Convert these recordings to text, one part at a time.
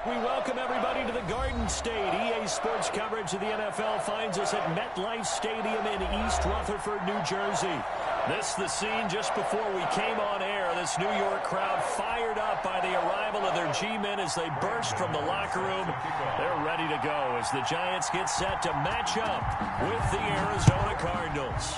We welcome everybody to the Garden State. EA Sports coverage of the NFL finds us at MetLife Stadium in East Rutherford, New Jersey. This is the scene just before we came on air. This New York crowd fired up by the arrival of their G-men as they burst from the locker room. They're ready to go as the Giants get set to match up with the Arizona Cardinals.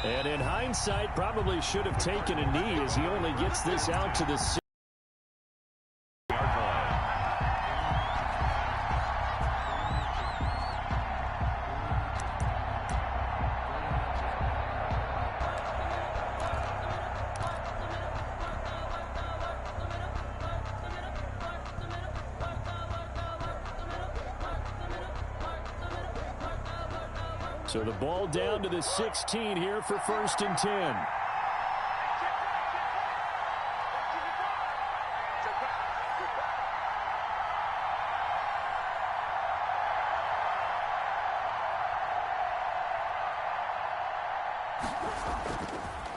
And in hindsight, probably should have taken a knee as he only gets this out to the 6. So the ball down to the 16 here for 1st and 10.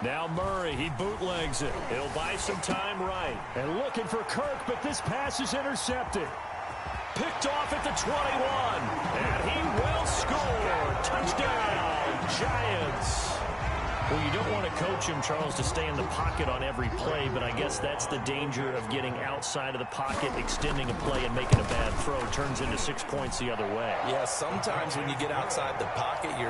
Now Murray, he bootlegs it. He'll buy some time right. And looking for Kirk, but this pass is intercepted. Picked off at the 21. And he will score. Touchdown, Giants. Well, you don't want to coach him, Charles, to stay in the pocket on every play, but I guess that's the danger of getting outside of the pocket, extending a play, and making a bad throw. Turns into 6 points the other way. Yeah, sometimes when you get outside the pocket, your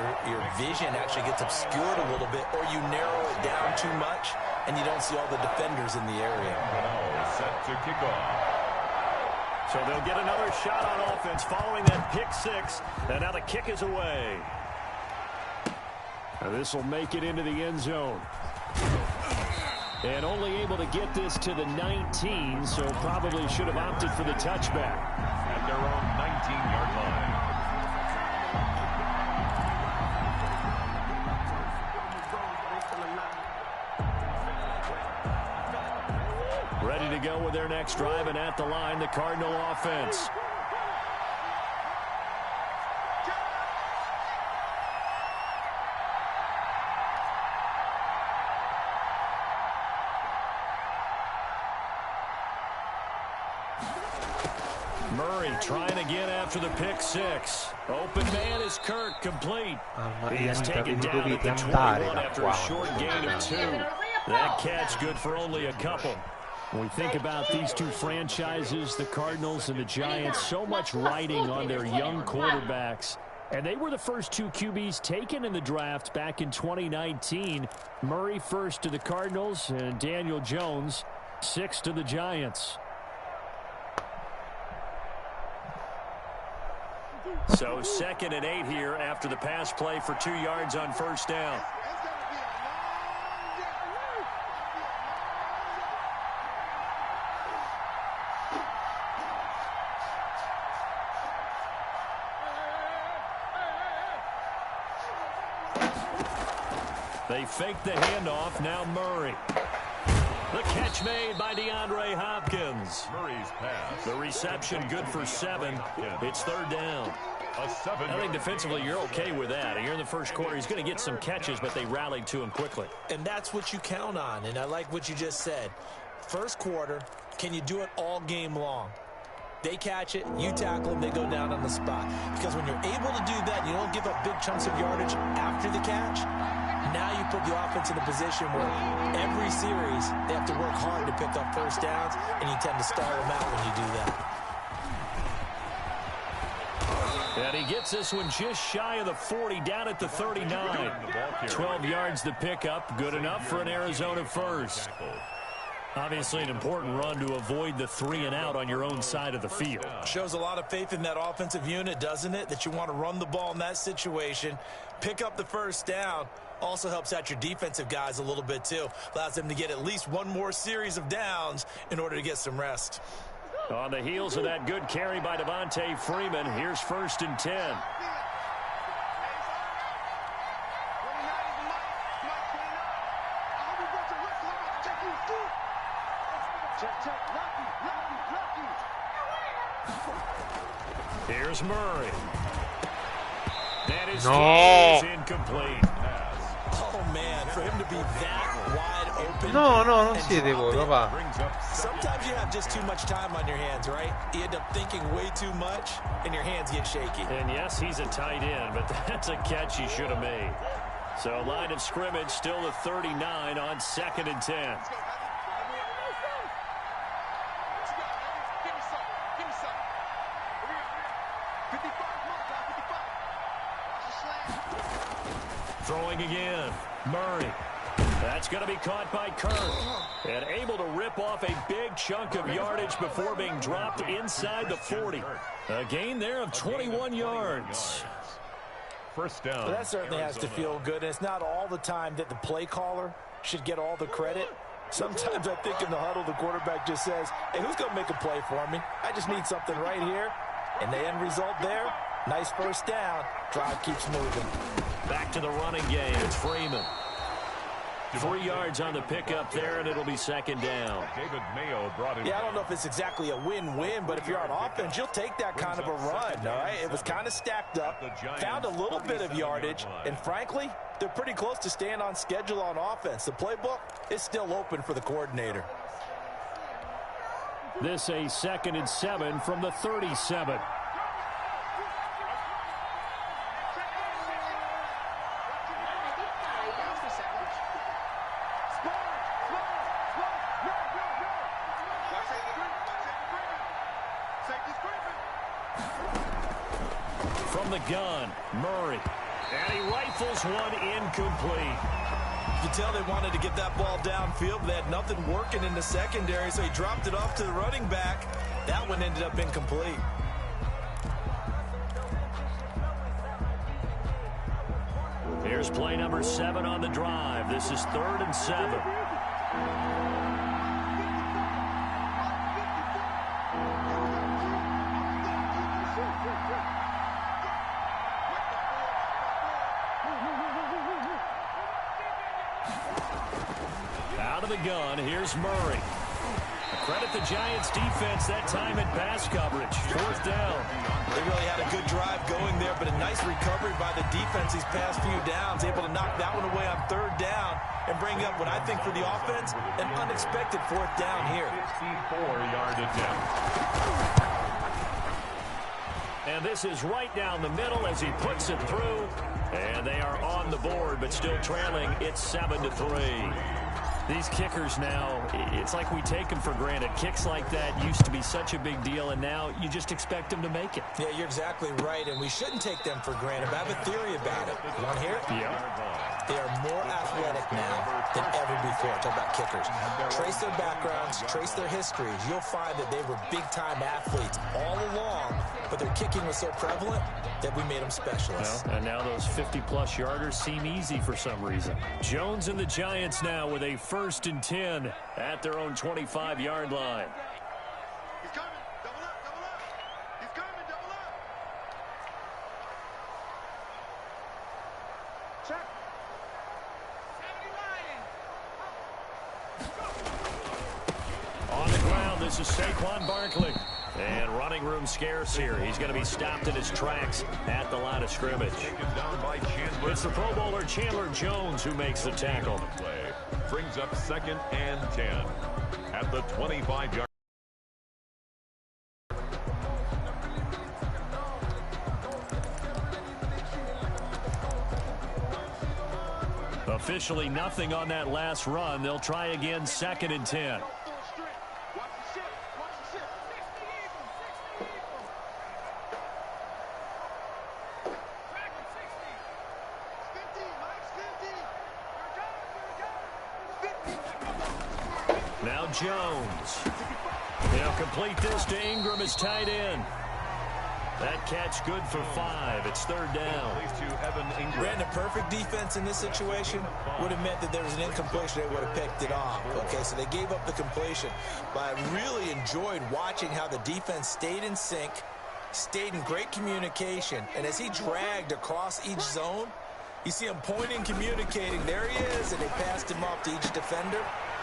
vision actually gets obscured a little bit, or you narrow it down too much, and you don't see all the defenders in the area. Set to kick off. So they'll get another shot on offense following that pick 6. And now the kick is away. This will make it into the end zone. And only able to get this to the 19, so probably should have opted for the touchback. At their own 19-yard line. Ready to go with their next drive, and at the line, the Cardinal offense. Murray trying again after the pick 6. Open man is Kirk, complete. He's taken down at the 21 after a short gain of 2. That catch good for only a couple. When we think about these two franchises, the Cardinals and the Giants, so much riding on their young quarterbacks. And they were the first 2 QBs taken in the draft back in 2019. Murray first to the Cardinals and Daniel Jones 6 to the Giants. So 2nd and 8 here after the pass play for 2 yards on 1st down. They fake the handoff. Now Murray. The catch made by DeAndre Hopkins. Murray's pass. The reception good for 7. It's 3rd down. I think defensively you're okay with that. Here in the first quarter, he's going to get some catches, but they rallied to him quickly. And that's what you count on, and I like what you just said. First quarter, can you do it all game long? They catch it, you tackle them, they go down on the spot. Because when you're able to do that, you don't give up big chunks of yardage after the catch. Now you put the offense in a position where every series they have to work hard to pick up 1st downs, and you tend to stall them out when you do that. And he gets this one just shy of the 40, down at the 39. 12 yards to pick up, good enough for an Arizona first. Obviously an important run to avoid the 3 and out on your own side of the field. Shows a lot of faith in that offensive unit, doesn't it? That you want to run the ball in that situation, pick up the 1st down. Also helps out your defensive guys a little bit too. Allows them to get at least one more series of downs in order to get some rest. On the heels of that good carry by Devontae Freeman, here's 1st and 10. Here's Murray. That is incomplete. Oh, man, for him to be that wide open. No, non siete voi, papà. Sometimes you have just too much time on your hands, right? You end up thinking way too much, and your hands get shaky. And yes, he's a tight end, but that's a catch he should have made. So line of scrimmage still at 39 on 2nd and 10. Throwing again. Murray. That's going to be caught by Kirk. And able to rip off a big chunk of yardage before being dropped inside the 40. A gain there of 21 yards. First down. Well, that certainly has to feel good. And it's not all the time that the play caller should get all the credit. Sometimes I think in the huddle, the quarterback just says, hey, who's going to make a play for me? I just need something right here. And the end result there, nice first down. Drive keeps moving. Back to the running game. It's Freeman. 3 yards on the pickup there, and it'll be 2nd down. David Mayo brought him. Yeah, I don't know if it's exactly a win-win, but if you're on offense, you'll take that kind of a run, all right? It was kind of stacked up, found a little bit of yardage, and frankly, they're pretty close to staying on schedule on offense. The playbook is still open for the coordinator. This a 2nd and 7 from the 37. From the gun, Murray. And he rifles one incomplete. You can tell they wanted to get that ball downfield, but they had nothing working in the secondary, so he dropped it off to the running back. That one ended up incomplete. Here's play number 7 on the drive. This is 3rd and 7. Out of the gun, here's Murray. Credit the Giants defense that time in pass coverage. 4th down. They really had a good drive going there, but a nice recovery by the defense these past few downs. Able to knock that one away on 3rd down and bring up what I think for the offense, an unexpected 4th down here. 64-yard attempt. And this is right down the middle as he puts it through. And they are on the board, but still trailing. It's 7-3. These kickers now, it's like we take them for granted. Kicks like that used to be such a big deal, and now you just expect them to make it. Yeah, you're exactly right, and we shouldn't take them for granted. But I have a theory about it. You want to hear it? Yeah. They are more athletic now than ever before. Talk about kickers. Trace their backgrounds, trace their histories. You'll find that they were big-time athletes all along, but their kicking was so prevalent that we made them specialists. Well, and now those 50-plus yarders seem easy for some reason. Jones and the Giants now with a 1st and 10 at their own 25-yard line. He's coming. Double up, double up. He's coming, double up. Check. On the ground, this is Saquon Barkley. And running room scarce here. He's going to be stopped in his tracks at the line of scrimmage. It's the Pro Bowler Chandler Jones who makes the tackle. Brings up 2nd and 10 at the 25-yard. Officially nothing on that last run. They'll try again 2nd and 10. Now Jones. They'll complete this to Ingram as tight end. That catch good for 5. It's 3rd down. Ran a perfect defense in this situation. Would have meant that there was an incompletion. They would have picked it off. Okay, so they gave up the completion. But I really enjoyed watching how the defense stayed in sync, stayed in great communication. And as he dragged across each zone, you see him pointing, communicating. There he is, and they passed him off to each defender.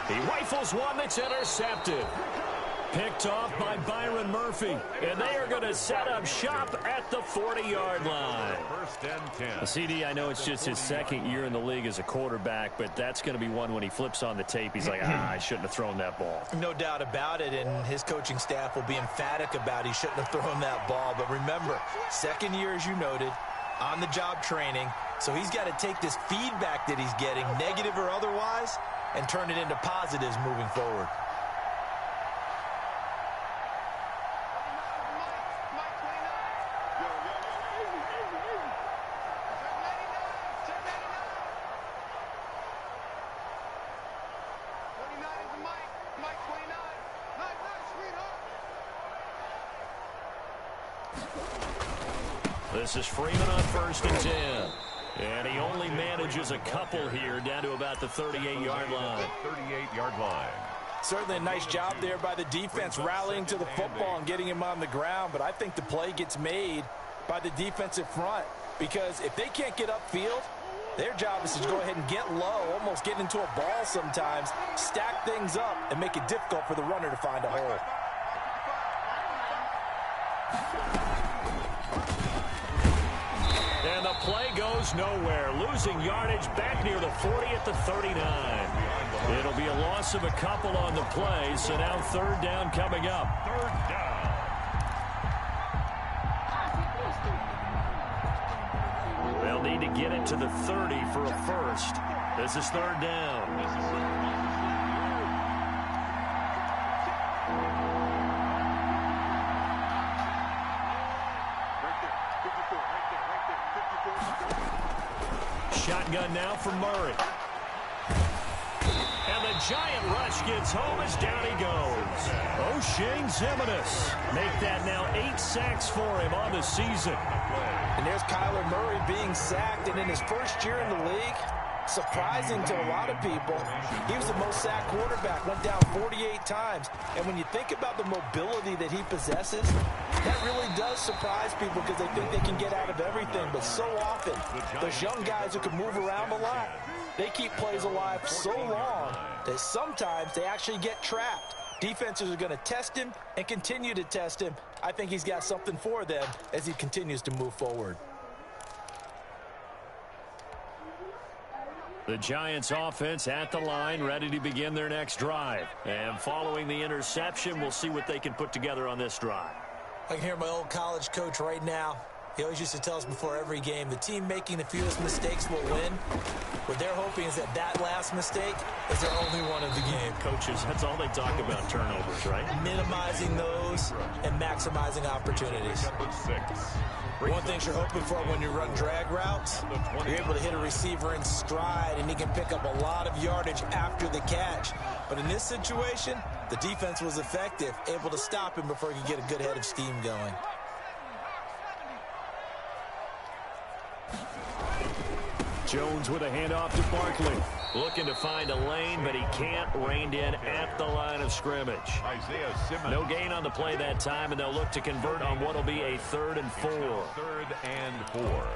He rifles one that's intercepted. Picked off by Byron Murphy. And they are going to set up shop at the 40-yard line. First and 10. CD, I know it's just his second year in the league as a quarterback, but that's going to be one when he flips on the tape. He's like, I shouldn't have thrown that ball. No doubt about it, and his coaching staff will be emphatic about he shouldn't have thrown that ball. But remember, second year, as you noted, on-the-job training. So he's got to take this feedback that he's getting, negative or otherwise, and turn it into positives moving forward. This is Freeman on first and 10. And he only manages a couple here down to about the 38-yard line. 38-yard line. Certainly a nice job there by the defense rallying to the football and getting him on the ground. But I think the play gets made by the defensive front, because if they can't get upfield, their job is to go ahead and get low, almost get into a ball sometimes, stack things up, and make it difficult for the runner to find a hole. And the play goes nowhere. Losing yardage back near the 40 at the 39. It'll be a loss of a couple on the play, so now third down coming up. Third down. They'll need to get it to the 30 for a first. This is third down. Shotgun now for Murray. And the giant rush gets home as down he goes. O'Shane Ximines make that now 8 sacks for him on the season. And there's Kyler Murray being sacked, and in his first year in the league, surprising to a lot of people, he was the most sacked quarterback, went down 48 times. And when you think about the mobility that he possesses, that really does surprise people because they think they can get out of everything. But so often, those young guys who can move around a lot, they keep plays alive so long that sometimes they actually get trapped. Defenses are going to test him and continue to test him. I think he's got something for them as he continues to move forward. The Giants offense at the line, ready to begin their next drive. And following the interception, we'll see what they can put together on this drive. I can hear my old college coach right now. He always used to tell us before every game, the team making the fewest mistakes will win. What they're hoping is that last mistake is their only one of the game. Coaches, that's all they talk about, turnovers, right? Minimizing those and maximizing opportunities. One thing you're hoping for when you run drag routes, you're able to hit a receiver in stride, and he can pick up a lot of yardage after the catch. But in this situation, the defense was effective, able to stop him before he could get a good head of steam going. Jones with a handoff to Barkley. Looking to find a lane, but he can't. Reined in at the line of scrimmage. No gain on the play that time, and they'll look to convert on what will be a 3rd and 4. 3rd and 4.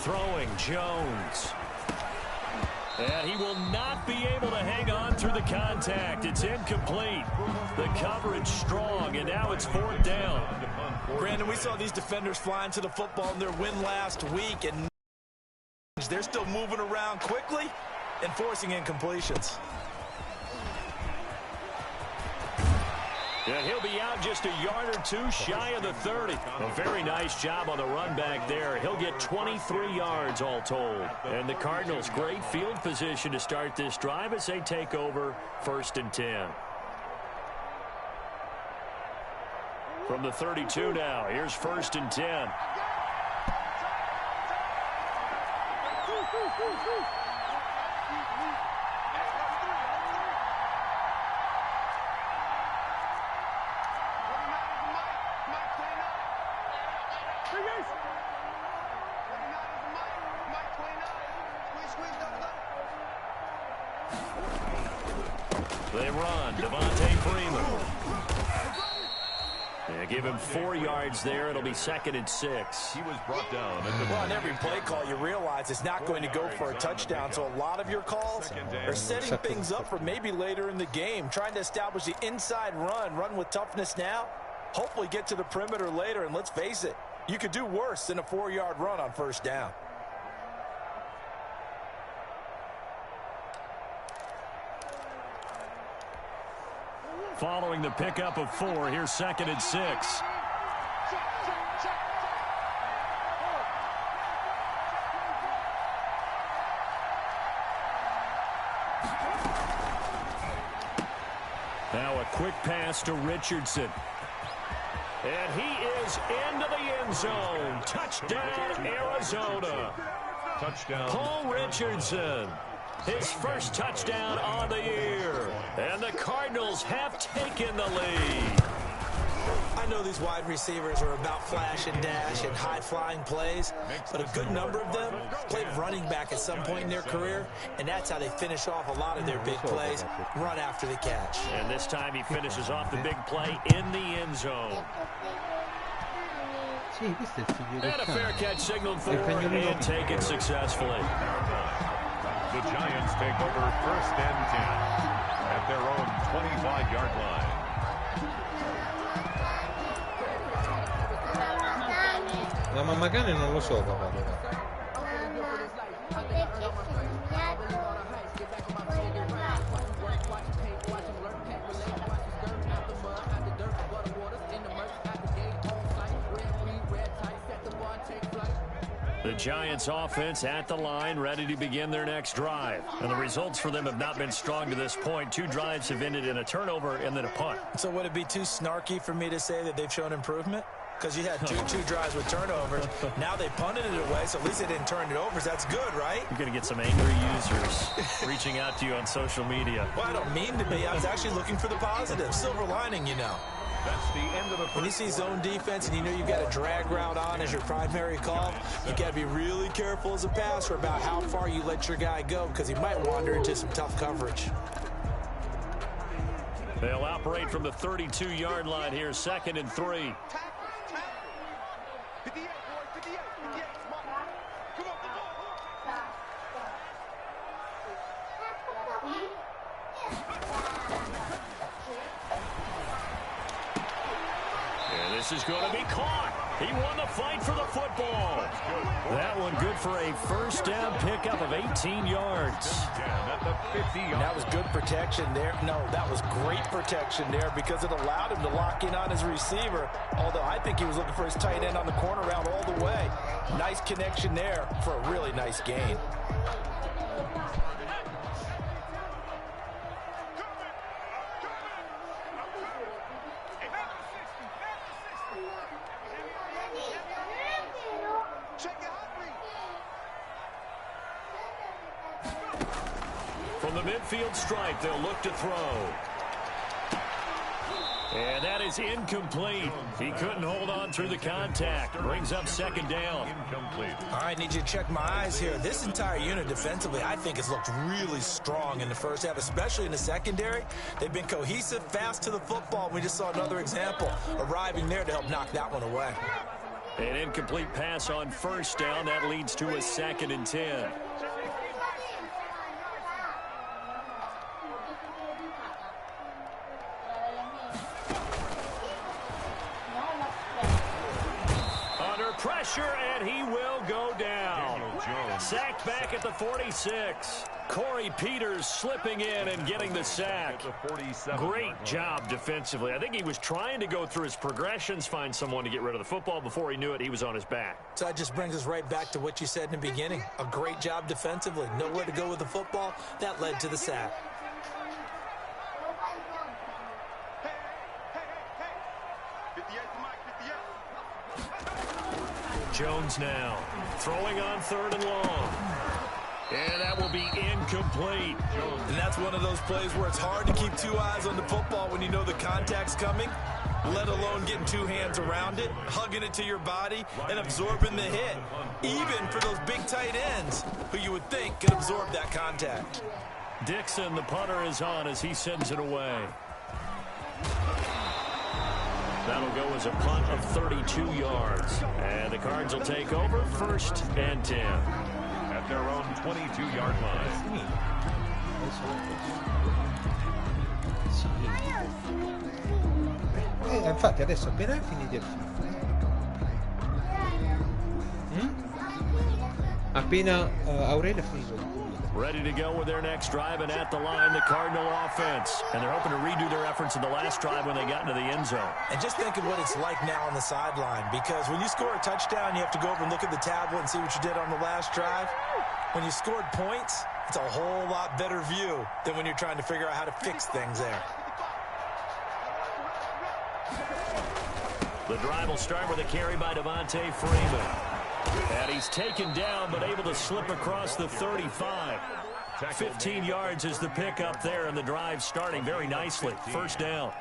Throwing Jones. And he will not be able to hang on through the contact. It's incomplete. The coverage strong, and now it's 4th down. Brandon, we saw these defenders flying to the football in their win last week, and they're still moving around quickly and forcing incompletions. Yeah, he'll be out just a yard or two shy of the 30. A very nice job on the run back there. He'll get 23 yards all told. And the Cardinals, great field position to start this drive as they take over 1st and 10. From the 32 now, here's 1st and 10. They run. Devontae Freeman. They give him 4 yards there. It'll be 2nd and 6. He was brought down. Well, on every play call, you realize it's not going to go for a touchdown. So a lot of your calls are setting things up for maybe later in the game, trying to establish the inside run with toughness now, hopefully get to the perimeter later. And let's face it, you could do worse than a 4-yard run on 1st down. Following the pickup of 4, here's 2nd and 6. Now a quick pass to Richardson. And he is into the end zone. Touchdown, Arizona. Touchdown. Paul Richardson. His first touchdown on the year. And the Cardinals have taken the lead. I know these wide receivers are about flash and dash and high-flying plays, but a good number of them played running back at some point in their career, and that's how they finish off a lot of their big plays, run after the catch. And this time he finishes off the big play in the end zone. And a fair catch signaled for and taken successfully. The Giants take over 1st and 10 at their own 25-yard line. La mamma cane non lo so, papà. The Giants offense at the line, ready to begin their next drive. And the results for them have not been strong to this point. 2 drives have ended in a turnover and then a punt. So would it be too snarky for me to say that they've shown improvement? Because you had two drives with turnovers. Now they punted it away, so at least they didn't turn it over. So that's good, right? You're going to get some angry users reaching out to you on social media. Well, I don't mean to be. I was actually looking for the positive. Silver lining, you know. That's the end of the When you see zone defense and you know you've got a drag route on as your primary call, you got to be really careful as a passer about how far you let your guy go because he might wander into some tough coverage. They'll operate from the 32-yard line here, 2nd and 3. 58, boys, 58, 58. Come on, And this is going to be caught. He won the fight for the football. That one good for a 1st down pickup of 18 yards. At the 50-yard. That was good protection there. No, that was great protection there because it allowed him to lock in on his receiver, although I think he was looking for his tight end on the corner route all the way. Nice connection there for a really nice gain. From the midfield stripe, they'll look to throw. And that is incomplete. He couldn't hold on through the contact. Brings up 2nd down. Incomplete. All right, need you to check my eyes here. This entire unit defensively, I think, has looked really strong in the 1st half, especially in the secondary. They've been cohesive, fast to the football. We just saw another example arriving there to help knock that one away. An incomplete pass on 1st down. That leads to a 2nd and 10. Pressure, and he will go down. Sacked back at the 46. Corey Peters slipping in and getting the sack. Great job defensively. I think he was trying to go through his progressions, find someone to get rid of the football. Before he knew it, he was on his back. So that just brings us right back to what you said in the beginning. A great job defensively. Nowhere to go with the football. That led to the sack. Jones now throwing on 3rd and long. And that will be incomplete. And that's one of those plays where it's hard to keep 2 eyes on the football when you know the contact's coming, let alone getting 2 hands around it, hugging it to your body, and absorbing the hit. Even for those big tight ends who you would think could absorb that contact. Dixon, the punter, is on as he sends it away. That'll go as a punt of 32 yards. And the Cards will take over 1st and 10. At their own 22-yard line. Infatti adesso appena è finito il film. Appena Aurelio ha finito. Ready to go with their next drive, and at the line, the Cardinal offense. And they're hoping to redo their efforts in the last drive when they got into the end zone. And just think of what it's like now on the sideline, because when you score a touchdown, you have to go over and look at the tablet and see what you did on the last drive. When you scored points, it's a whole lot better view than when you're trying to figure out how to fix things there. The drive will start with a carry by Devontae Freeman. And he's taken down, but able to slip across the 35. 15 yards is the pickup there, and the drive starting very nicely. First down.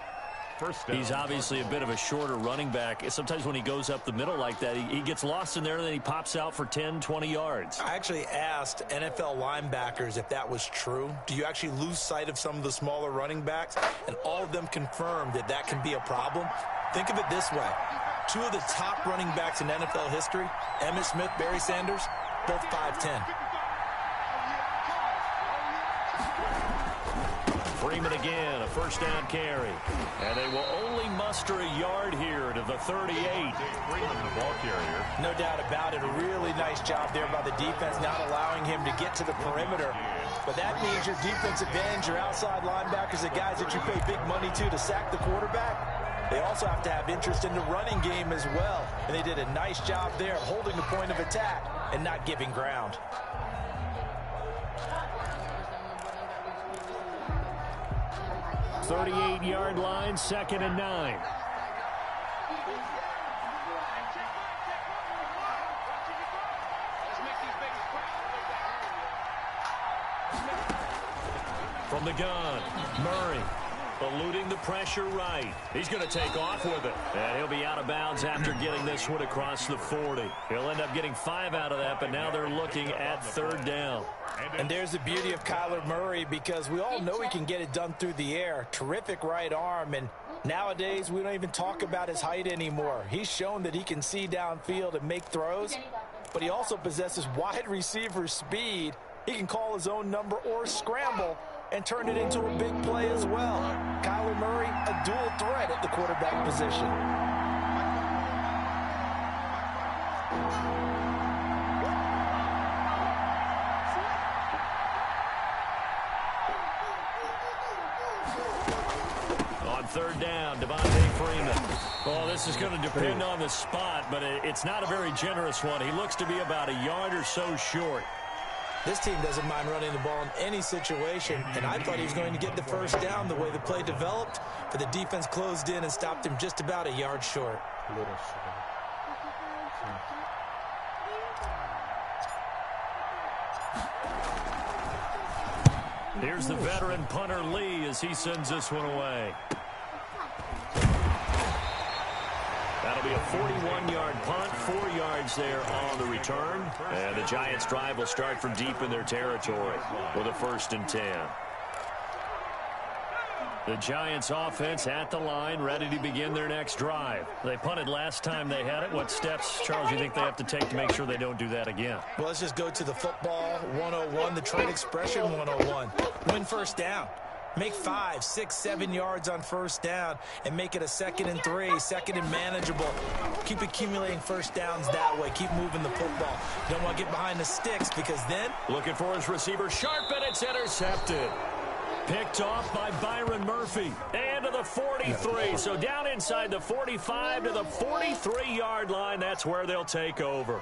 He's obviously a bit of a shorter running back. Sometimes when he goes up the middle like that, he gets lost in there, and then he pops out for 10, 20 yards. I actually asked NFL linebackers if that was true. Do you actually lose sight of some of the smaller running backs? And all of them confirmed that that can be a problem. Think of it this way. 2 of the top running backs in NFL history, Emmitt Smith, Barry Sanders, both 5'10". Freeman again, a first down carry. And they will only muster a yard here to the 38. Freeman, the ball carrier. No doubt about it. A really nice job there by the defense, not allowing him to get to the perimeter. But that means your defensive ends, your outside linebackers, the guys that you pay big money to sack the quarterback, they also have to have interest in the running game as well. And they did a nice job there of holding the point of attack and not giving ground. .38-yard line, 2nd and 9. From the gun, Murray. Eluding the pressure right. He's going to take off with it. And he'll be out of bounds after getting this one across the 40. He'll end up getting 5 out of that, but now they're looking at 3rd down. And there's the beauty of Kyler Murray, because we all know he can get it done through the air. Terrific right arm, and nowadays we don't even talk about his height anymore. He's shown that he can see downfield and make throws, but he also possesses wide receiver speed. He can call his own number or scramble and turn it into a big play as well. Kyler Murray, a dual threat at the quarterback position. On 3rd down, Devontae Freeman. Well, this is going to depend on the spot, but it's not a very generous one. He looks to be about a yard or so short. This team doesn't mind running the ball in any situation, and I thought he was going to get the first down the way the play developed, but the defense closed in and stopped him just about a yard short. Here's the veteran punter Lee as he sends this one away. That'll be a 41-yard punt, 4 yards there on the return. And the Giants' drive will start from deep in their territory with a 1st and 10. The Giants' offense at the line, ready to begin their next drive. They punted last time they had it. What steps, Charles, you think they have to take to make sure they don't do that again? Well, let's just go to the football 101, the trade expression 101. Win first down. Make 5, 6, 7 yards on first down and make it a 2nd and 3, 2nd and manageable. Keep accumulating first downs that way. Keep moving the football. You don't want to get behind the sticks, because then... Looking for his receiver, sharp, and it's intercepted. Picked off by Byron Murphy. And to the 43. So down inside the 45 to the 43-yard line. That's where they'll take over.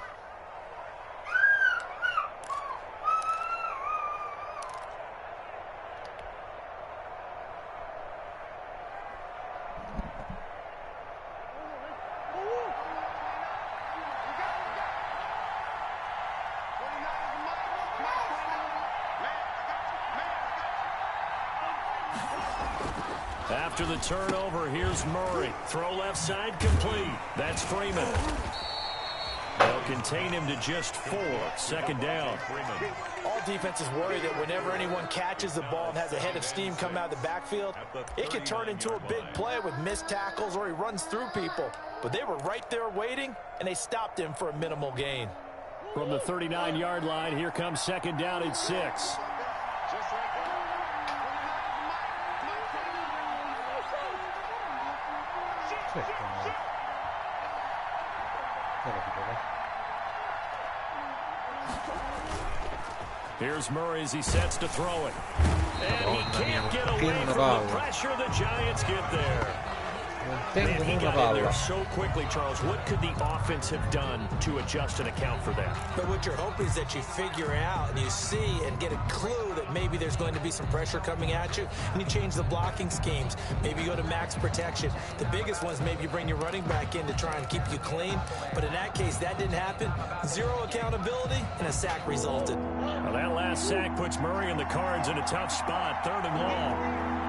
After the turnover, here's Murray. Throw left side, complete. That's Freeman. They'll contain him to just 4. 2nd down. All defense is worried that whenever anyone catches the ball and has a head of steam come out of the backfield, it could turn into a big play with missed tackles or he runs through people. But they were right there waiting, and they stopped him for a minimal gain. From the 39-yard line, here comes second down at 6. Here's Murray as he sets to throw it. And he can't get away from the pressure the Giants get there. Man, he got in there so quickly, Charles. What could the offense have done to adjust and account for that? But what you're hoping is that you figure out and you see and get a clue that maybe there's going to be some pressure coming at you, and you change the blocking schemes. Maybe you go to max protection. The biggest one is maybe you bring your running back in to try and keep you clean. But in that case, that didn't happen. Zero accountability, and a sack resulted. Well, that last sack puts Murray and the Cards in a tough spot, 3rd and long.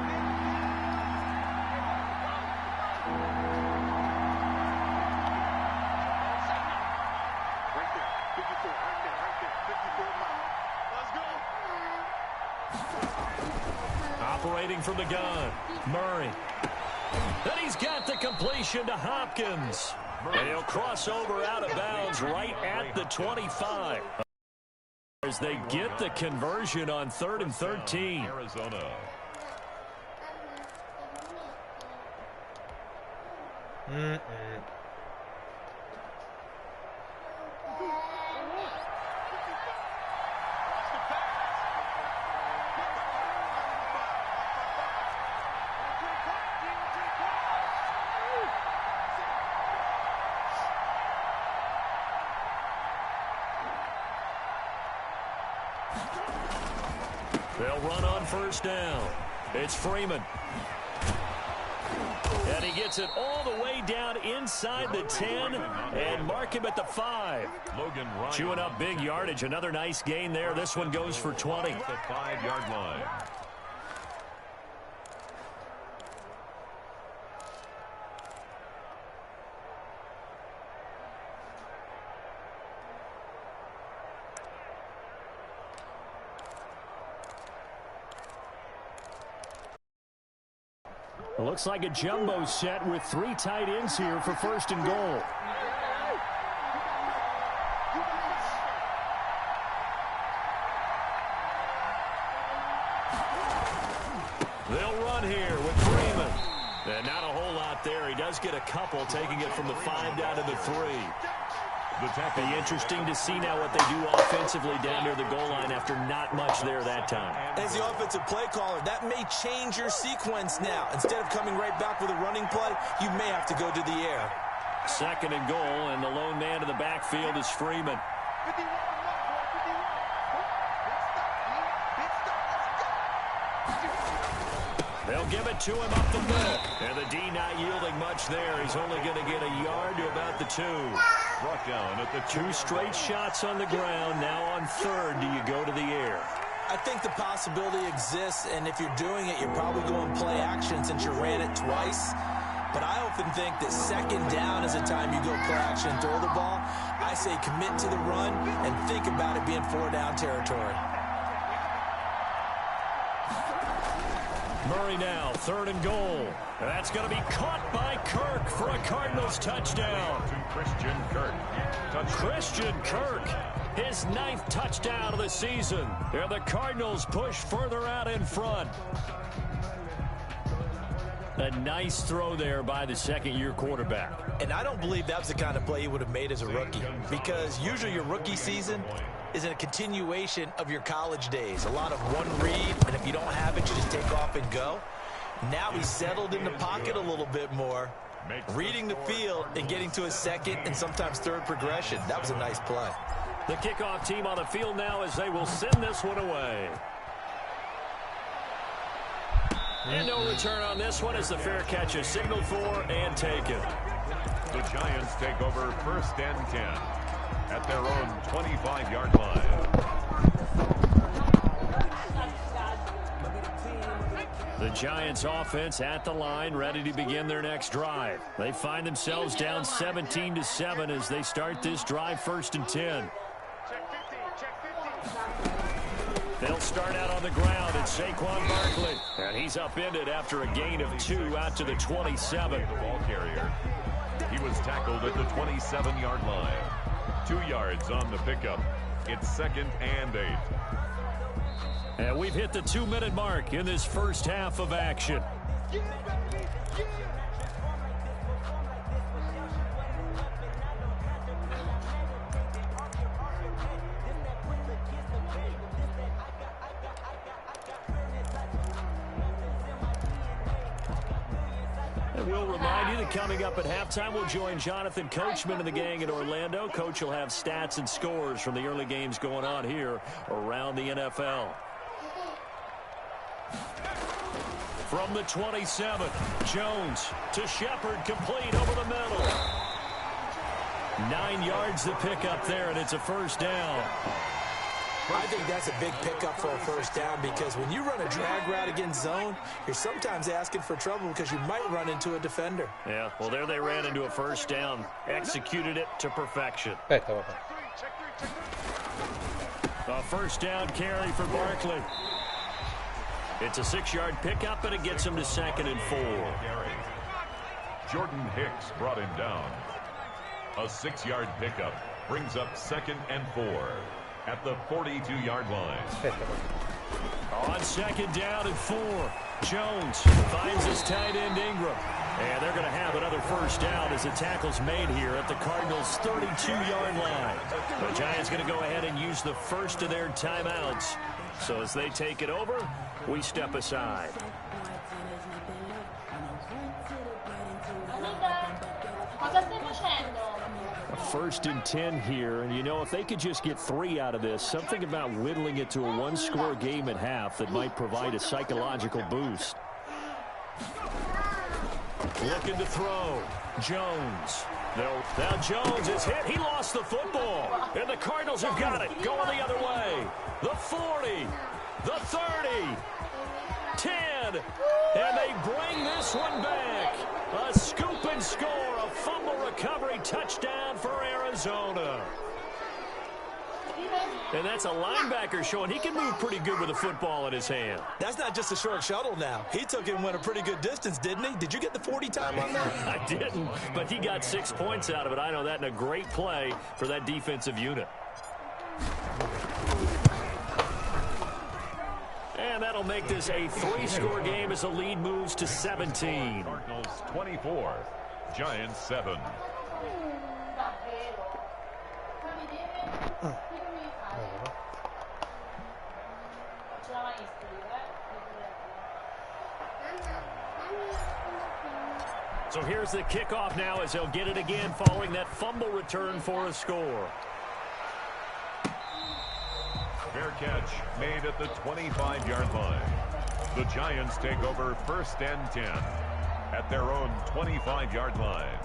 Operating from the gun, Murray. Then he's got the completion to Hopkins. And he'll cross over out of bounds right at the 25. As they get the conversion on 3rd and 13. Arizona. They'll run on 1st down. It's Freeman. And he gets it all the way down inside the 10 and mark him at the 5. Chewing up big yardage. Another nice gain there. This one goes for 20. At the 5-yard line. Looks like a jumbo set with 3 tight ends here for 1st and goal. They'll run here with Freeman. And not a whole lot there. He does get a couple, taking it from the 5 down to the 3. Be interesting to see now what they do offensively down near the goal line after not much there that time. As the offensive play caller, that may change your sequence now. Instead of coming right back with a running play, you may have to go to the air. 2nd and goal, and the lone man in the backfield is Freeman. They'll give it to him up the middle. And the D not yielding much there. He's only going to get a yard to about the 2. Brought down at the 2 straight shots on the ground. Now on 3rd, do you go to the air? I think the possibility exists, and if you're doing it, you're probably going play action since you ran it twice. But I often think that 2nd down is the time you go play action and throw the ball. I say commit to the run and think about it being 4-down territory. Murray now, 3rd and goal. That's going to be caught by Kirk for a Cardinals touchdown. To Christian Kirk. Christian Kirk, his 9th touchdown of the season. And the Cardinals push further out in front. A nice throw there by the 2nd-year quarterback. And I don't believe that was the kind of play he would have made as a rookie, because usually your rookie season is a continuation of your college days. A lot of one read, and if you don't have it, you just take off and go. Now he's settled in the pocket a little bit more, reading the field and getting to his 2nd and sometimes 3rd progression. That was a nice play. The kickoff team on the field now as they will send this one away. And no return on this one as the fair catch is signaled for and taken. The Giants take over 1st and 10 at their own 25-yard line. The Giants offense at the line, ready to begin their next drive. They find themselves down 17-7 as they start this drive 1st and 10. They'll start out on the ground. It's Saquon Barkley. And he's upended after a gain of 2 out to the 27. The ball carrier. He was tackled at the 27-yard line. 2 yards on the pickup. It's 2nd and 8. And we've hit the 2-minute mark in this first half of action. And we'll remind you that coming up at halftime, we'll join Jonathan Coachman and the gang in Orlando. Coach will have stats and scores from the early games going on here around the NFL. From the 27, Jones to Shepard, complete over the middle. 9 yards to pick up there, and it's a first down. I think that's a big pickup for a first down because when you run a drag route against zone, you're sometimes asking for trouble because you might run into a defender. Yeah, well, there they ran into a first down. Executed it to perfection. Aspetta, A first down carry for Barkley. It's a 6-yard pickup, and it gets him to 2nd and 4. Jordan Hicks brought him down. A 6-yard pickup brings up 2nd and 4 at the 42-yard line. On 2nd down and 4, Jones finds his tight end Ingram. And they're going to have another first down as the tackle's made here at the Cardinals' 32-yard line. The Giants going to go ahead and use the first of their timeouts. So as they take it over, we step aside. A 1st and 10 here, and you know, if they could just get 3 out of this, something about whittling it to a 1-score game at half that might provide a psychological boost. Looking to throw. Jones. Now Jones is hit. He lost the football. And the Cardinals have got it. Going the other way. The 40. The 30. 10. And they bring this one back. A scoop and score. A fumble recovery touchdown for Arizona. And that's a linebacker showing he can move pretty good with a football in his hand. That's not just a short shuttle now. He took it and went a pretty good distance, didn't he? Did you get the 40 time on that? I didn't, but he got 6 points out of it. I know that, and a great play for that defensive unit. And that'll make this a 3-score game as the lead moves to 17. Cardinals 24, Giants 7. So here's the kickoff now as they'll get it again following that fumble return for a score. Fair catch made at the 25-yard line. The Giants take over 1st and 10 at their own 25-yard line.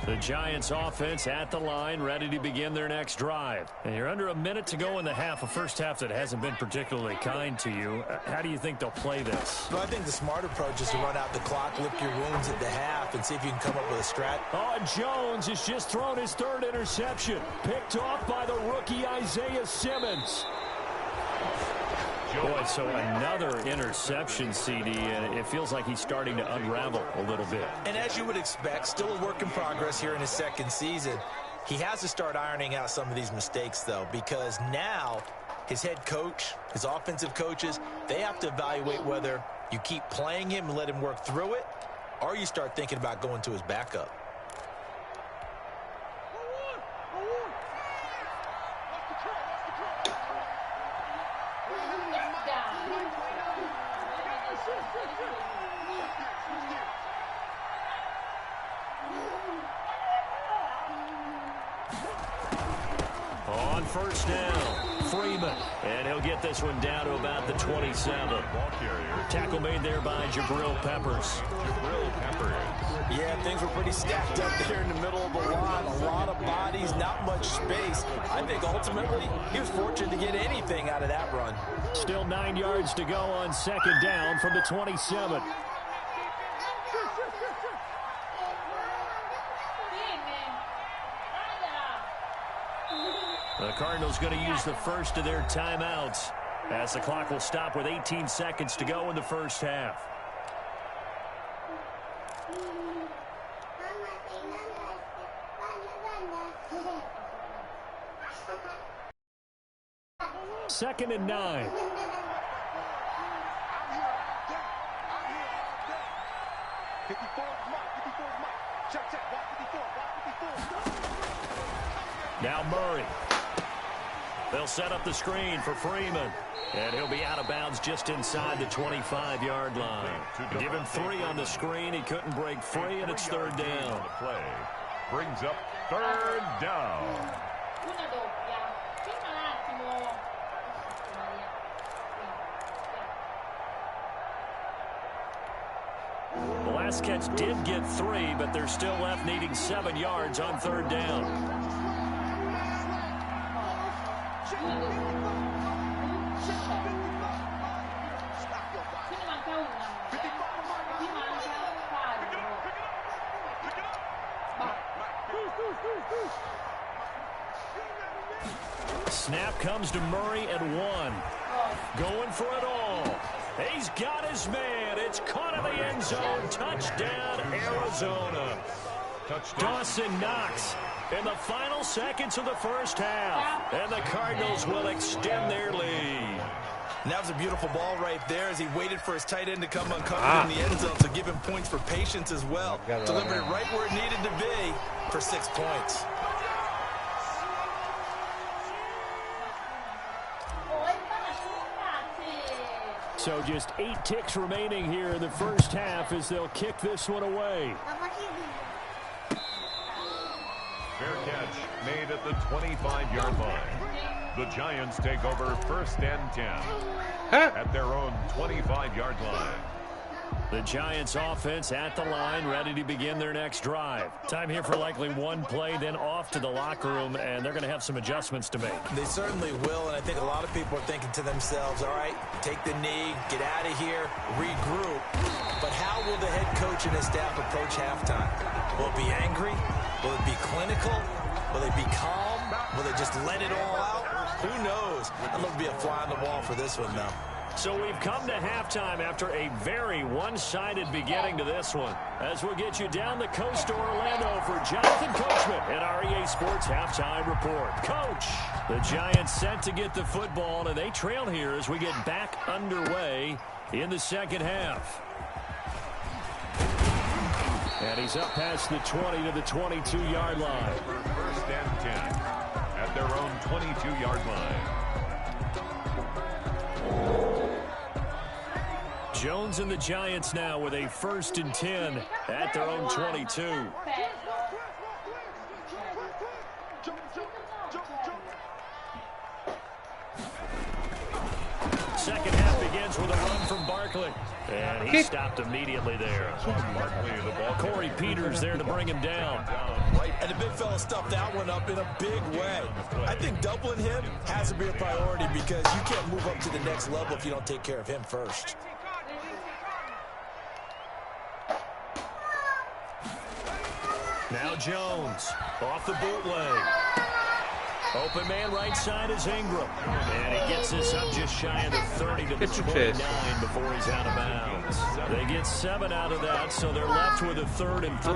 The Giants offense at the line, ready to begin their next drive. And you're under a minute to go in the half, a first half that hasn't been particularly kind to you. How do you think they'll play this? Well, I think the smart approach is to run out the clock, lick your wounds at the half, and see if you can come up with a strat. Oh, and Jones has just thrown his 3rd interception. Picked off by the rookie Isaiah Simmons. Boy, so another interception, CD, and it feels like he's starting to unravel a little bit. And as you would expect, still a work in progress here in his 2nd season. He has to start ironing out some of these mistakes, though, because now his head coach, his offensive coaches, they have to evaluate whether you keep playing him and let him work through it, or you start thinking about going to his backup. On 1st down, Freeman. And he'll get this one down to about the 27. Ball carrier. Tackle made there by Jabril Peppers. Jabril Peppers. Yeah, things were pretty stacked up there in the middle of the line. A lot of bodies, not much space. I think ultimately he was fortunate to get anything out of that run. Still 9 yards to go on 2nd down from the 27. The Cardinals going to use the first of their timeouts as the clock will stop with 18 seconds to go in the first half. Second and 9. Now Murray. They'll set up the screen for Freeman. And he'll be out of bounds just inside the 25-yard line. Give him 3 on the screen. He couldn't break free, and it's third down. Play brings up third down. The last catch did get 3, but they're still left needing 7 yards on third down. Snap comes to Murray at 1. Going for it all. He's got his man. It's caught in the end zone. Touchdown, Arizona. Dawson Knox in the final seconds of the first half. And the Cardinals will extend their lead. And that was a beautiful ball right there as he waited for his tight end to come uncovered in the end zone. So give him points for patience as well. Delivered it right where it needed to be for 6 points. So just 8 ticks remaining here in the first half as they'll kick this one away. Fair catch made at the 25-yard line. The Giants take over first and 10 at their own 25-yard line. The Giants offense at the line, ready to begin their next drive. Time here for likely one play, then off to the locker room, and they're going to have some adjustments to make. They certainly will, and I think a lot of people are thinking to themselves, all right, take the knee, get out of here, regroup. But how will the head coach and his staff approach halftime? Will it be angry? Will it be clinical? Will they be calm? Will they just let it all out? Who knows? I'd love to be a fly on the wall for this one, though. So we've come to halftime after a very one-sided beginning to this one. As we'll get you down the coast to Orlando for Jonathan Coachman at our EA Sports Halftime Report. Coach, the Giants set to get the football, and they trail here as we get back underway in the second half. And he's up past the 20 to the 22-yard line. First and 10 at their own 22-yard line. Jones and the Giants now with a 1st and 10 at their own 22. Second half begins with a run from Barkley. And he stopped immediately there. Corey Peters there to bring him down. And the big fella stuffed that one up in a big way. I think doubling him has to be a priority because you can't move up to the next level if you don't take care of him first. Now Jones off the bootleg. Open man right side is Ingram. And he gets this up just shy of the 30 to the 29 before he's out of bounds. They get 7 out of that, so they're left with a 3rd and 3.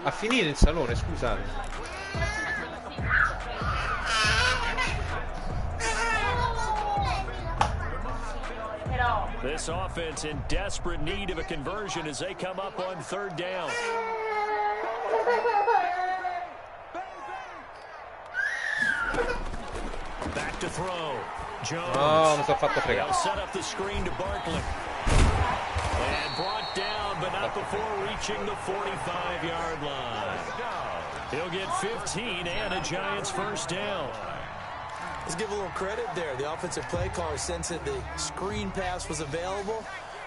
A finire il salone, scusate. This offense in desperate need of a conversion as they come up on 3rd down. Back to throw. Jones. Oh, mi sono fatto fregare. They'll set up the screen to Barkley. And brought down, but not before reaching the 45-yard line. He'll get 15 and a Giants 1st down. Let's give a little credit there. The offensive play caller sensed that the screen pass was available.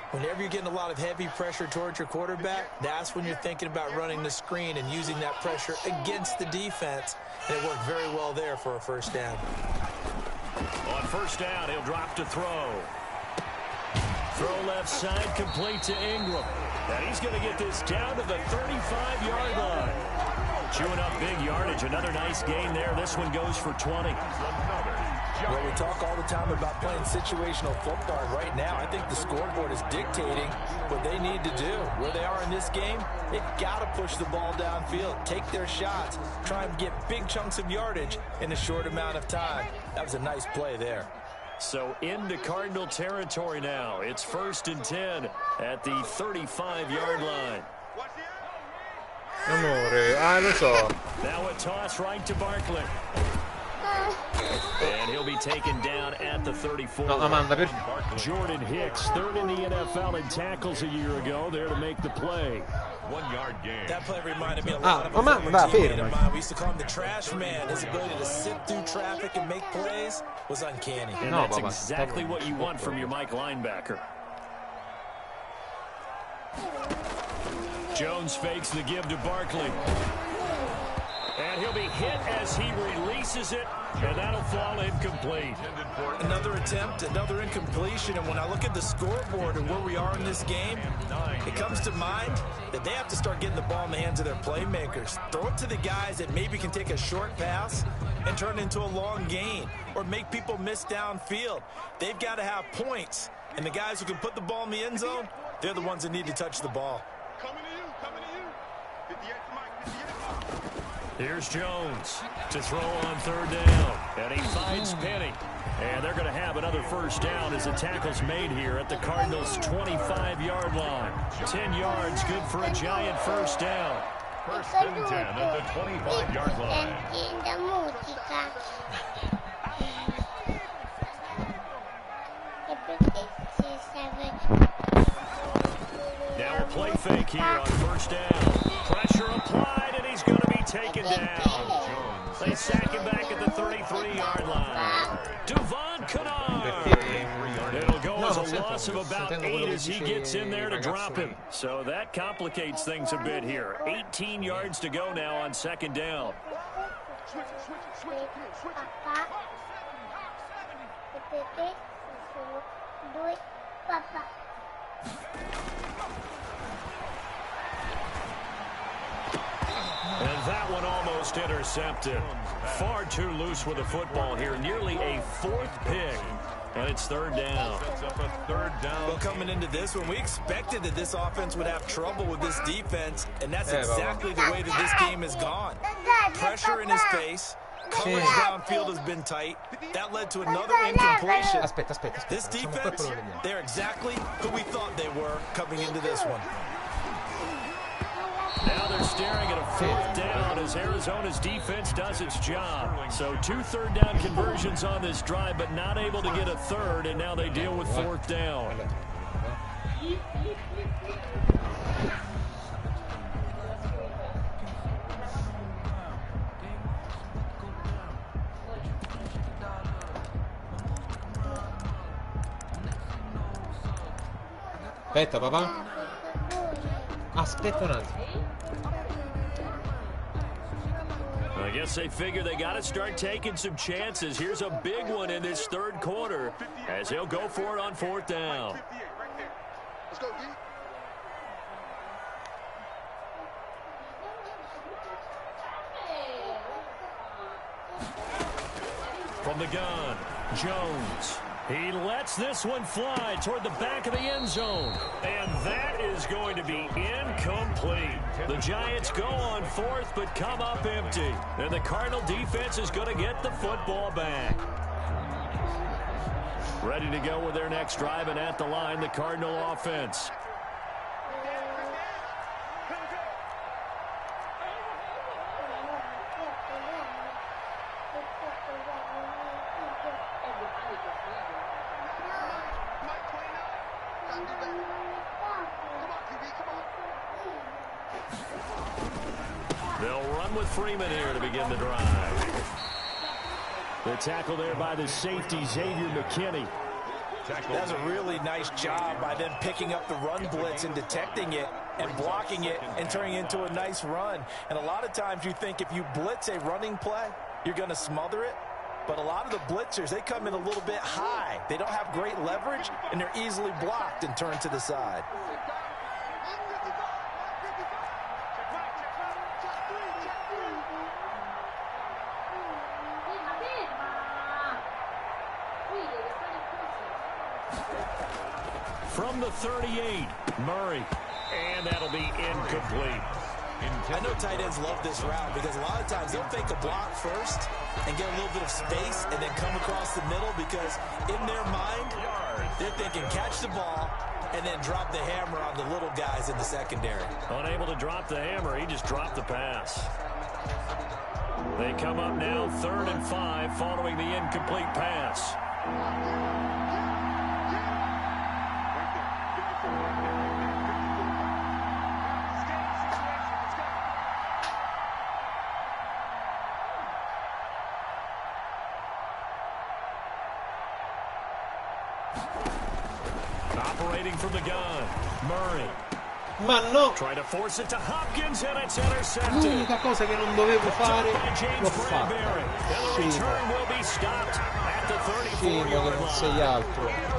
Whenever you're getting a lot of heavy pressure towards your quarterback, that's when you're thinking about running the screen and using that pressure against the defense. And it worked very well there for a 1st down. On 1st down, he'll drop to throw. Throw left side, complete to Ingram. And he's going to get this down to the 35-yard line. Chewing up big yardage. Another nice gain there. This one goes for 20. Well, we talk all the time about playing situational football. Right now, I think the scoreboard is dictating what they need to do. Where they are in this game, they've got to push the ball downfield, take their shots, try and get big chunks of yardage in a short amount of time. That was a nice play there. So into Cardinal territory now. It's 1st and 10 at the 35-yard line. Amore, lo so. Now a toss right to Barkley. And he'll be taken down at the 34. No, Amanda, per... Jordan Hicks, 3rd in the NFL in tackles a year ago, there to make the play. 1 yard gain. That play reminded me a lot of a former teammate of mine. We used to call him the trash man. His ability to sit through traffic and make plays was uncanny. And that's exactly what you want from your Mike linebacker. Jones fakes the give to Barkley. And he'll be hit as he releases it, and that'll fall incomplete. Another attempt, another incompletion, and when I look at the scoreboard and where we are in this game, it comes to mind that they have to start getting the ball in the hands of their playmakers. Throw it to the guys that maybe can take a short pass and turn it into a long gain or make people miss downfield. They've got to have points, and the guys who can put the ball in the end zone, they're the ones that need to touch the ball. Coming to you, coming to you. 58 Mike, 58. Here's Jones to throw on 3rd down, and he finds Penny. And they're going to have another 1st down as the tackle's made here at the Cardinals' 25-yard line. 10 yards, good for a giant 1st down. 1st and 10 at the 25-yard line. Now a play fake here on 1st down. Pressure applied, and he's going to be taken down. They sack him back at the 33-yard line. Devon Canale. It'll go as a loss of about 8 as he gets in there to drop him. So that complicates things a bit here. 18 yards to go now on 2nd down. And that one almost intercepted. Far too loose with the football here. Nearly a 4th pick. And it's 3rd down. Sets up a 3rd down. Well, coming into this one, we expected that this offense would have trouble with this defense, and that's exactly the way that this game has gone. Pressure in his face. Coverage downfield has been tight. That led to another incompletion. Aspetta. This defense, they're exactly who we thought they were coming into this one. Now they're staring at a 4th down as Arizona's defense does its job. So 2 3rd down conversions on this drive, but not able to get a 3rd, and now they deal with 4th down. Aspetta, papà. Aspetta un attimo. I guess they figure they got to start taking some chances. Here's a big one in this 3rd quarter as he'll go for it on 4th down. Let's go, D. From the gun, Jones. He lets this one fly toward the back of the end zone. And that is going to be incomplete. The Giants go on 4th, but come up empty. And the Cardinal defense is going to get the football back. Ready to go with their next drive, and at the line, the Cardinal offense. They'll run with Freeman here to begin the drive. The tackle there by the safety, Xavier McKinney. That's a really nice job by them picking up the run blitz and detecting it and blocking it and turning it into a nice run. And a lot of times you think if you blitz a running play, you're going to smother it. But a lot of the blitzers, they come in a little bit high. They don't have great leverage, and they're easily blocked and turned to the side. from the 38. Murray. And that'll be incomplete. I know tight ends love this route because a lot of times they'll fake a block first and get a little bit of space and then come across the middle because in their mind, they're thinking catch the ball and then drop the hammer on the little guys in the secondary. Unable to drop the hammer, he just dropped the pass. They come up now 3rd and 5 following the incomplete pass. Operating from the gun, Murray. Ma no! Try to force it to Hopkins and it's intercepted. L'unica cosa che non dovevo fare l'ho fatta. Scemo che non sei altro.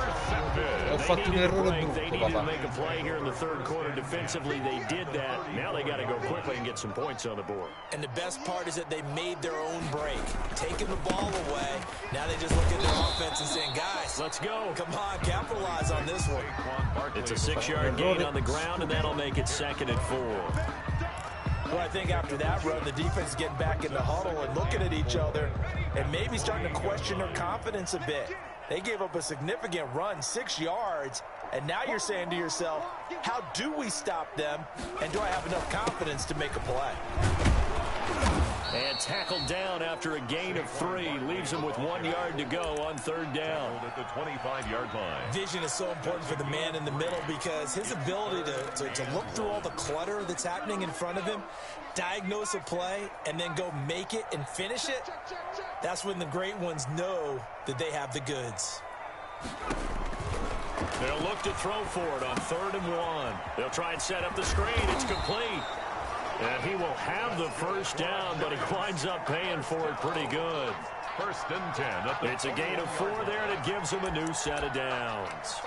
Ho fatto un errore brutto, papà. Make a play here in the 3rd quarter defensively. They did that. Now they got to go quickly and get some points on the board. And the best part is that they made their own break, taking the ball away. Now they just look at their offense and saying, guys, let's go. Come on, capitalize on this one. It's a 6-yard gain on the ground, and that'll make it 2nd and 4. Well, I think after that run, the defense is getting back in the huddle and looking at each other and maybe starting to question their confidence a bit. They gave up a significant run, 6 yards, and now you're saying to yourself, how do we stop them, and do I have enough confidence to make a play? And tackled down after a gain of 3. Leaves him with 1 yard to go on 3rd down. At the 25-yard line. Vision is so important for the man in the middle because his ability to look through all the clutter that's happening in front of him, diagnose a play, and then go make it and finish it, that's when the great ones know that they have the goods. They'll look to throw for it on 3rd and 1. They'll try and set up the screen. It's complete. And he will have the first down, but he winds up paying for it pretty good. 1st and 10. It's a gain of 4 there, and it gives him a new set of downs.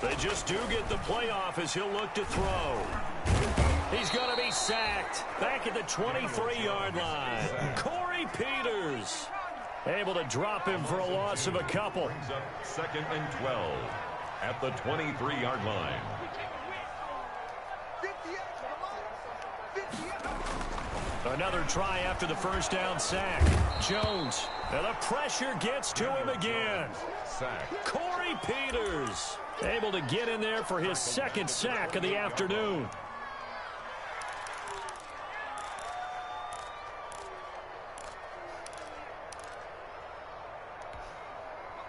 They just do get the playoff as he'll look to throw. He's going to be sacked back at the 23-yard line. Corey Peters able to drop him for a loss of a couple. 2nd and 12 at the 23-yard line. Another try after the first down sack. Jones, and the pressure gets to him again. Sack. Corey Peters able to get in there for his 2nd sack of the afternoon.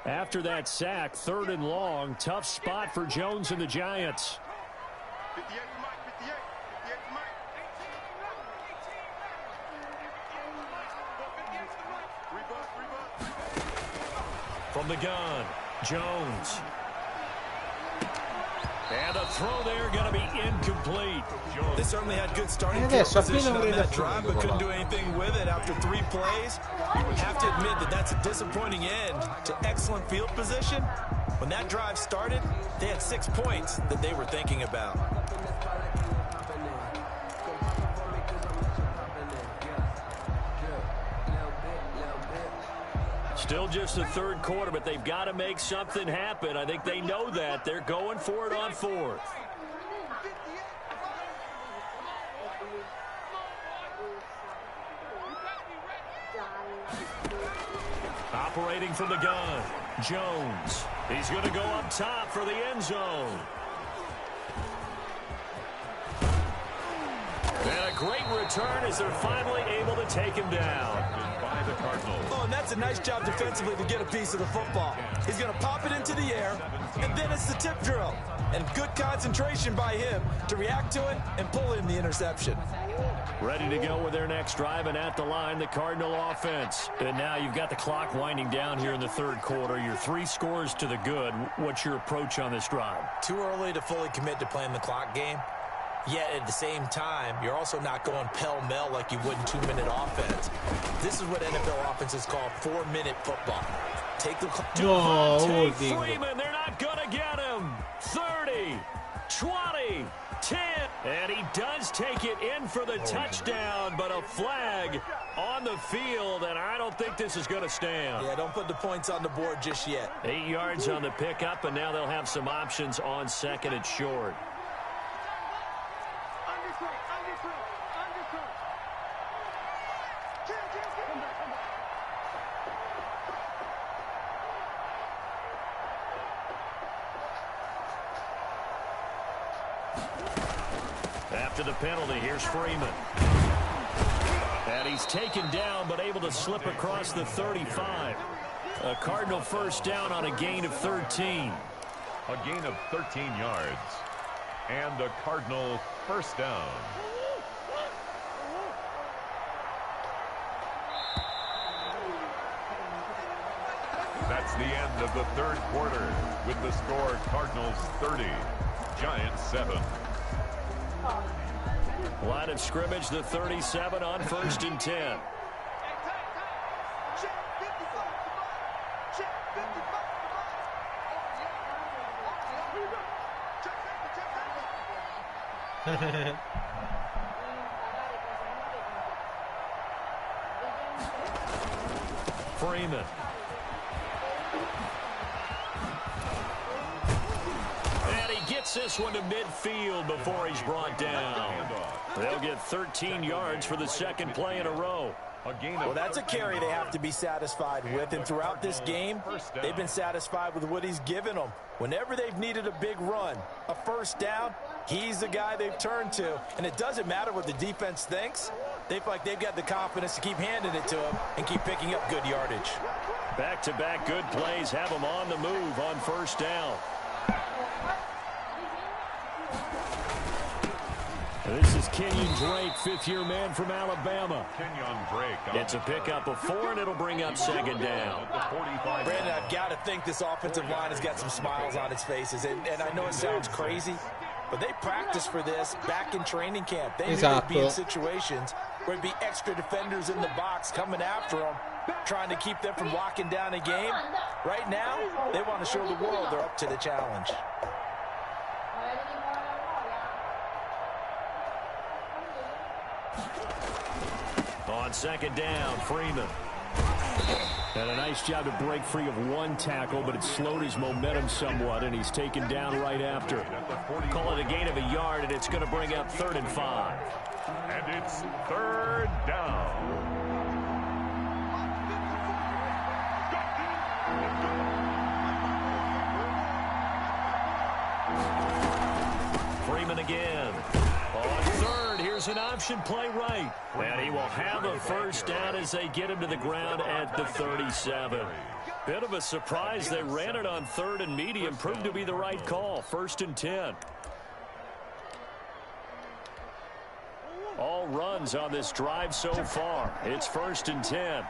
After that sack, 3rd and long, tough spot for Jones and the Giants. 58 for Mike, 58 for Mike. From the gun, Jones. And the throw there going to be incomplete. They certainly had good starting field position on that drive, but couldn't do anything with it after 3 plays. You have to admit that that's a disappointing end to excellent field position. When that drive started, they had 6 points that they were thinking about. Still just the 3rd quarter, but they've got to make something happen. I think they know that. They're going for it on 4th. Operating from the gun, Jones. He's going to go up top for the end zone. And a great return as they're finally able to take him down. By the Cardinals. Oh, and that's a nice job defensively to get a piece of the football. He's going to pop it into the air, and then it's the tip drill. And good concentration by him to react to it and pull in the interception. Ready to go with their next drive, and at the line, the Cardinal offense. And now you've got the clock winding down here in the 3rd quarter. You're 3 scores to the good. What's your approach on this drive? Too early to fully commit to playing the clock game. Yet at the same time, you're also not going pell-mell like you would in 2-minute offense. This is what NFL offenses call 4-minute football. Take the Freeman, they're not going to get him. 30, 20, 10. And he does take it in for the touchdown, but a flag on the field, and I don't think this is going to stand. Yeah, don't put the points on the board just yet. 8 yards on the pickup, and now they'll have some options on second and short. After the penalty, here's Freeman. And he's taken down, but able to slip across the 35. A Cardinal first down on a gain of 13. A gain of 13 yards. And a Cardinal first down. That's the end of the third quarter with the score Cardinals 30, Giants 7. Line of scrimmage, the 37 on 1st and 10. Freeman. And he gets this one to midfield before he's brought down. They'll get 13 yards for the second play in a row. Well, that's a carry they have to be satisfied with, and throughout this game, they've been satisfied with what he's given them. Whenever they've needed a big run, a first down, he's the guy they've turned to, and it doesn't matter what the defense thinks. They feel like they've got the confidence to keep handing it to him and keep picking up good yardage. Back-to-back good plays have them on the move on first down. This is Kenyon Drake, fifth-year man from Alabama. Kenyon Drake. It's a pickup of 4, and it'll bring up second down. Brandon, I've got to think this offensive line has got some smiles on its faces. And I know it sounds crazy, but they practiced for this back in training camp. They knew they'd be in situations where there'd be extra defenders in the box coming after them, trying to keep them from locking down a game. Right now, they want to show the world they're up to the challenge. On second down, Freeman. And a nice job to break free of one tackle, but it slowed his momentum somewhat, and he's taken down right after. Call it a gain of a yard, and it's going to bring up 3rd and 5. And it's 3rd down. Freeman again. On 3rd, here's an option play right. And he will have a first down as they get him to the ground at the 37. Bit of a surprise. They ran it on 3rd and medium. Proved to be the right call. 1st and 10. All runs on this drive so far. It's 1st and 10.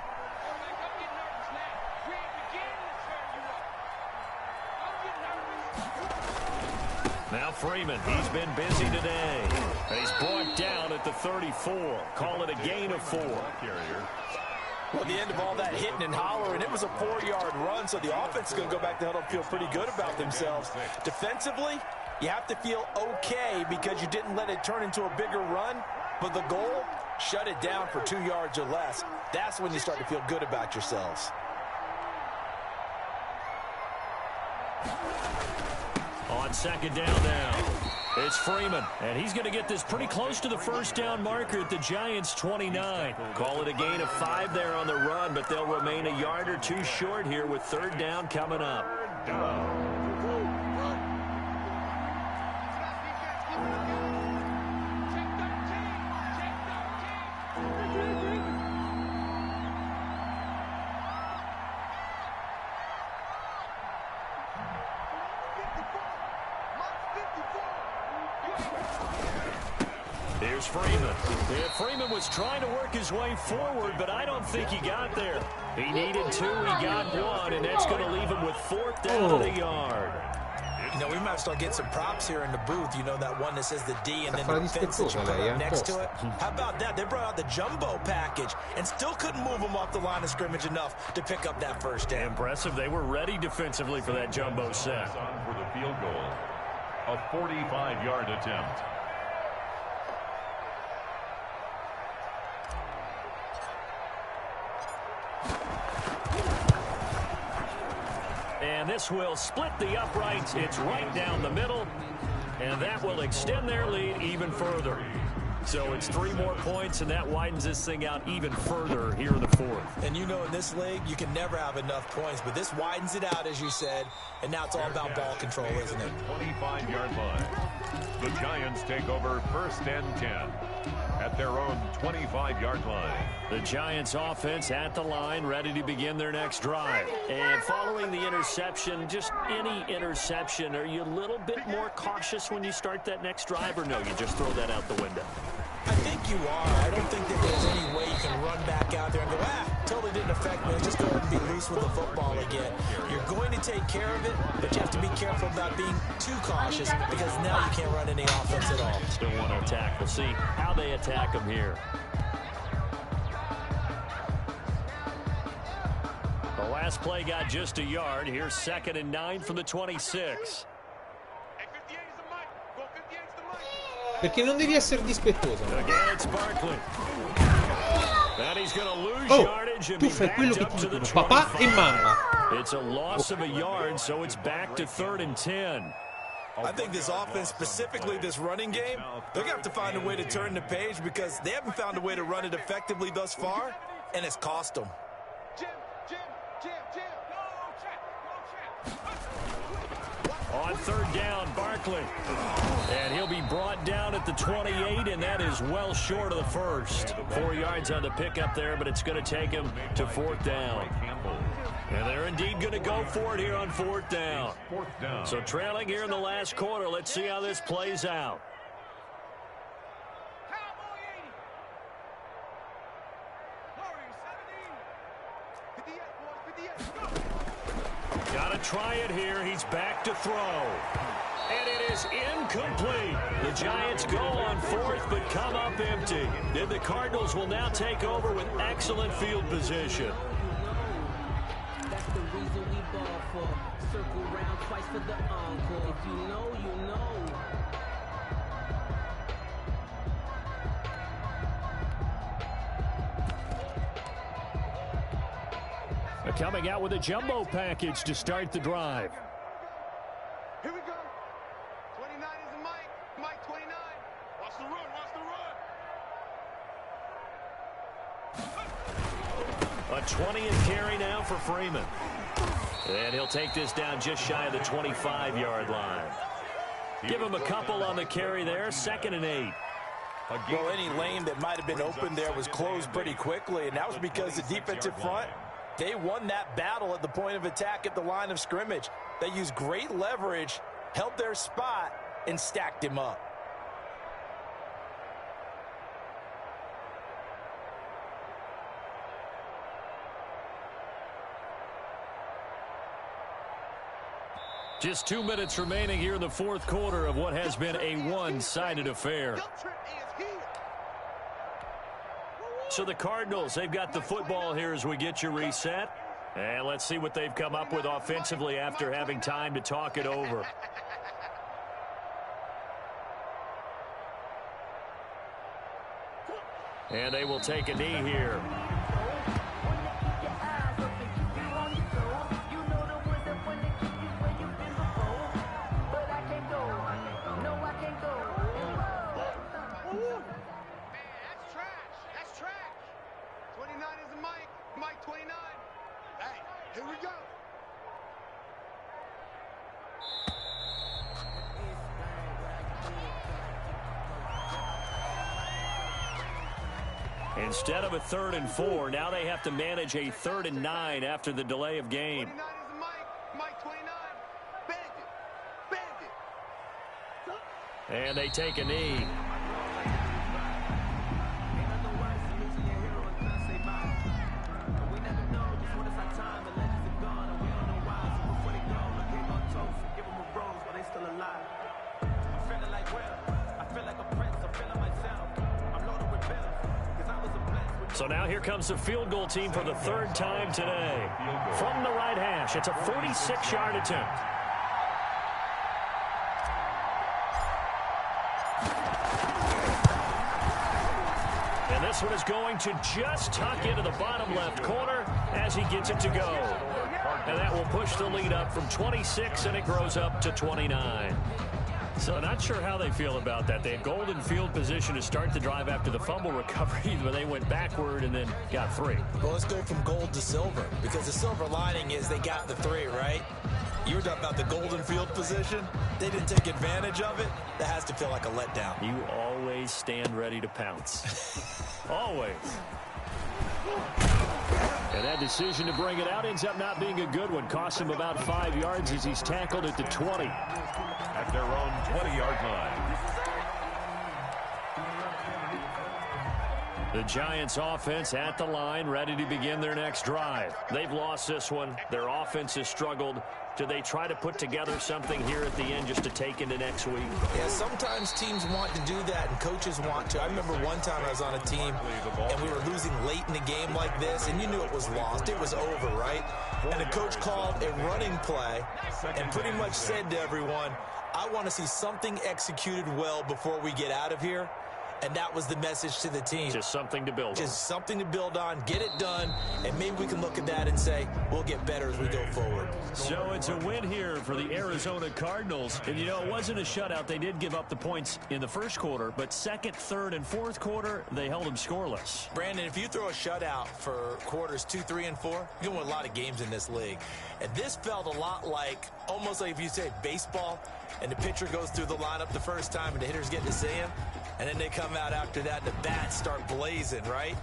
Now Freeman, he's been busy today. And he's brought down at the 34. Call it a gain of 4. Well, at the end of all that hitting and hollering, it was a 4-yard run, so the offense is going to go back to huddle and feel pretty good about themselves. Defensively, you have to feel okay because you didn't let it turn into a bigger run, but the goal, shut it down for 2 yards or less. That's when you start to feel good about yourselves. On second down now, it's Freeman, and he's going to get this pretty close to the first down marker at the Giants' 29. Call it a gain of 5 there on the run, but they'll remain a yard or 2 short here with 3rd down coming up. Here's Freeman. Yeah, Freeman was trying to work his way forward, but I don't think he got there. He needed 2, he got 1, and that's going to leave him with 4th down of the yard. You know, we might start getting some props here in the booth. You know, that one that says the D and then the fence that you put up next to it. How about that? They brought out the jumbo package and still couldn't move them off the line of scrimmage enough to pick up that first down. Impressive. They were ready defensively for that jumbo set. On for the field goal. A 45-yard attempt. And this will split the uprights. It's right down the middle. And that will extend their lead even further. So it's 3 more points, and that widens this thing out even further here in the fourth. And you know, in this league, you can never have enough points, but this widens it out, as you said, and now it's all about ball control, isn't it? 25-yard line. The Giants take over 1st and 10 at their own 25-yard line. The Giants offense at the line, ready to begin their next drive. And following the interception, just any interception, are you a little bit more cautious when you start that next drive, or no, you just throw that out the window? I think you are. I don't think that there's any way you can run back out there and go, totally didn't affect me. Let's just go ahead and be loose with the football again. You're going to take care of it, but you have to be careful about being too cautious because now you can't run any offense at all. Still want to attack. We'll see how they attack them here. The last play got just a yard. Here's 2nd and 9 from the 26. Perché non devi essere dispettoso. Tu fai quello che ti dicono papà e mamma. It's a loss of a yard, so it's back to 3rd and 10. I think this offense, specifically this running game, they're going to have to find a way to turn the page because they haven't found a way to run it effectively thus far, and it's cost them. On 3rd down, Barkley. And he'll be brought down at the 28, and that is well short of the first. 4 yards on the pickup there, but it's going to take him to 4th down. And they're indeed going to go for it here on 4th down. So trailing here in the last quarter, let's see how this plays out. Got to try it here. He's back to throw. And it is incomplete. The Giants go on 4th, but come up empty. And the Cardinals will now take over with excellent field position. That's the reason we ball for. Circle round twice for the encore. If you know, you know. Coming out with a jumbo package to start the drive. Here we go. 29 is the Mike. Mike 29. Watch the run. Watch the run. A 20 and carry now for Freeman. And he'll take this down just shy of the 25-yard line. Give him a couple on the carry there. 2nd and 8. Well, any lane that might have been open there was closed pretty quickly, and that was because the defensive front, they won that battle at the point of attack at the line of scrimmage. They used great leverage, held their spot, and stacked him up. Just 2 minutes remaining here in the 4th quarter of what has been a one-sided affair. So the Cardinals, they've got the football here as we get you reset. And let's see what they've come up with offensively after having time to talk it over. And they will take a knee here. Instead of a 3rd and 4, now they have to manage a 3rd and 9 after the delay of game. 29 is the Mike 29. Bandit. And they take a knee. So now here comes the field goal team for the third time today. From the right hash, it's a 46-yard attempt. And this one is going to just tuck into the bottom left corner as he gets it to go. And that will push the lead up from 26, and it grows up to 29. So not sure how they feel about that. They had golden field position to start the drive after the fumble recovery, but they went backward and then got 3. Well, let's go from gold to silver, because the silver lining is they got the 3, right? You were talking about the golden field position. They didn't take advantage of it. That has to feel like a letdown. You always stand ready to pounce. Always. And that decision to bring it out ends up not being a good one. Costs him about 5 yards as he's tackled at the 20. At their own 20-yard line. The Giants offense at the line, ready to begin their next drive. They've lost this one. Their offense has struggled. Do they try to put together something here at the end just to take into next week? Yeah, sometimes teams want to do that and coaches want to. I remember one time I was on a team and we were losing late in a game like this, and you knew it was lost. It was over, right? And the coach called a running play and pretty much said to everyone, I want to see something executed well before we get out of here. And that was the message to the team. Just something to build on. Just something to build on, get it done, and maybe we can look at that and say, we'll get better as we go forward. So it's a win here for the Arizona Cardinals. And, you know, it wasn't a shutout. They did give up the points in the first quarter, but second, third, and fourth quarter, they held them scoreless. Brandon, if you throw a shutout for quarters 2, 3, and 4, you're going to win a lot of games in this league. And this felt a lot like, almost like if you say baseball, and the pitcher goes through the lineup the first time and the hitters get to see him, and then they come out after that and the bats start blazing, right?